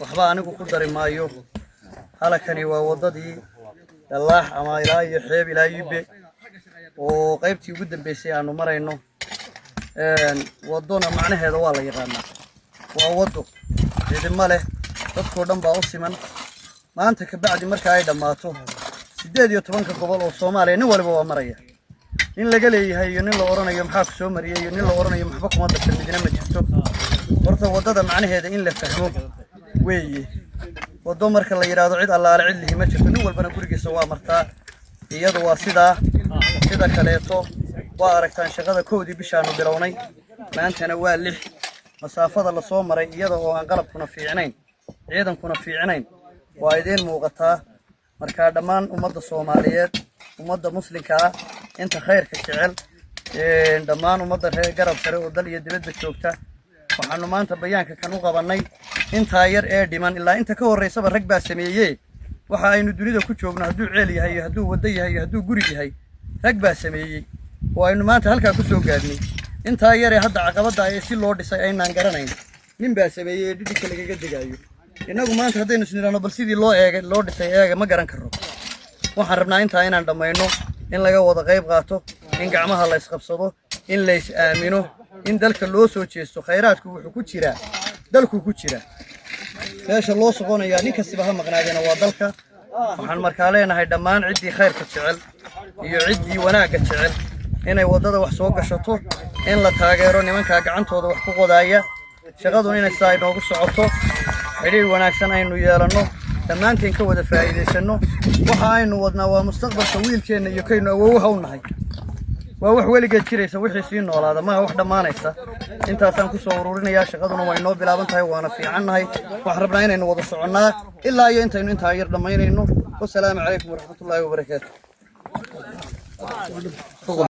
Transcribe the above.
وحبا أنا كقدر مايو هلا كاني ووضدي الله أما إلهي يحب إلهي يبي وقيبتي جدا بيسي أنو مرة إنه وضونا معنى هذا والله يغنى ووضو إذا ما له تذكر دم باوسي ما أنت كبعد مركا أيضا ما تو سيدي يتبنك قبل الصومالي نوال بوا مريا إن لقلي هاي إن لورنا يوم حاك سومري إن لورنا يوم حبك ما دخل المدينة ما جبتو ورث وضد معنى هذا إن لفهمه وي وضو مركا اللي يرادو عيد الله على عيد ما جبتو نوال بنا قرقي سوا مرتا يدو واسدا سيدا كاليتو واركتان شغادة كودي بشانو بلوني ما أنت نوال لح مسافة الله صومري يدو وانقلب كنا في عينين عيدا كنا في عينين وايدين موقتها مركا دمان أمد الصوماليات أمد مسلمكا أنت خير كشعل دمان أمد قرب سريع ودل يدبد بشوكتا وحنو ما أنت بيانك كانوا قبناي أنت هاير إيه دمان إلا أنت كور رئيسة بالرقبة سمية وحا أينو دوليدا كوشوغنا هدو عيلي هاي هدو ودي هاي هدو قريبي هاي رقبة سمية وأينو ما أنت هلكا كوشوغ قادني أنت هاير هدا عقبدا يسي لورد ساي أين نانقرانين من بaa sameeyay dhidhika laga gadagayo inagu maanta hadaynu isniraano bal sidii loo dhisay eega ma garan karo waxaan rabnaa inta inaan dhameeyno in laga wada qayb qaato in gacmaha la isqabsado in la is aamino in dalka loo soo jeesto khayraadku wuxuu ku jira dalku ku jira meesha loo soqonayaa nin kasta ha maqnaadina waa dalka waxaan markaa leenahay dhammaan cidii khayrka jecel iyo cidii wanaaga jecel inay wadada wax soo gashato in la taageero nimanka gacantooda wax ku qodaaya shaqadu inay saa inoogu socoto xiriir wanaagsan aynu yeelano dhammaanteen ka wada faa'iideysano waxa aynu wadnaa waa mustaqbalka wiilkeena iyo kaynu awoowaha u nahay waa wax weligeed jiraysa wixii sii noolaada ma wax dhamaanaysa intaasaan ku soo ururinayaa shaqaduna way noo bilaaban tahay waana fiicannahay waxaan rabnaa inaynu wada soconnaa ilaa iyo intaynu intaa yar dhamaynayno wassalaamu calaykum waraxmatullaahi wabarakaatuh